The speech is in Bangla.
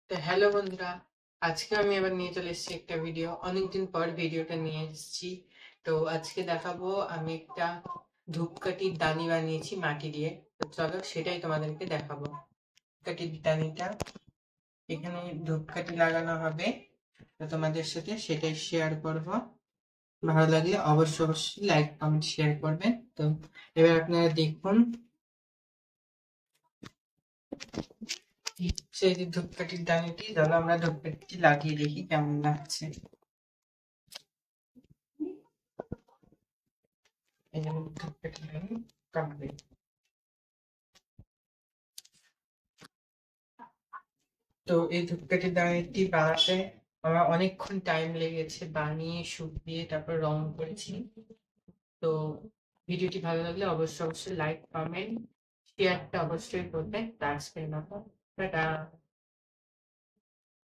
তো হ্যালো বন্ধুরা, আজকে আমি আবার নিয়ে চলে এসেছি একটা ভিডিও। অনেকদিন পর ভিডিওটা নিয়ে এসেছি। তো আজকে দেখাবো আমি একটা ধূপকাঠির দানি বানিয়েছি মাটি দিয়ে। তো চলো সেটাই তোমাদেরকে দেখাবো। ধূপকাঠির দানিটা এখানে ধূপকাঠি লাগানো হবে, তো তোমাদের সাথে সেটাই শেয়ার করব। ভালো লাগলে অবশ্যই অবশ্যই লাইক কমেন্ট শেয়ার করবেন। তো এবার আপনারা দেখুন, সেই যে ধূপকাঠির দানিটি, চলো আমরা ধূপকাঠিটি লাগিয়ে দেখি কেমন লাগছে। এই যে ধূপকাঠি দানি কমপ্লিট। তো এই ধূপকাঠির দানিটি বানাতে আমার অনেকক্ষণ টাইম লেগেছে, বানিয়ে শুকিয়ে তারপর রং করেছি। তো ভিডিওটি ভালো লাগলে অবশ্যই অবশ্যই লাইক কমেন্ট শেয়ারটা অবশ্যই করবেন। টাটা।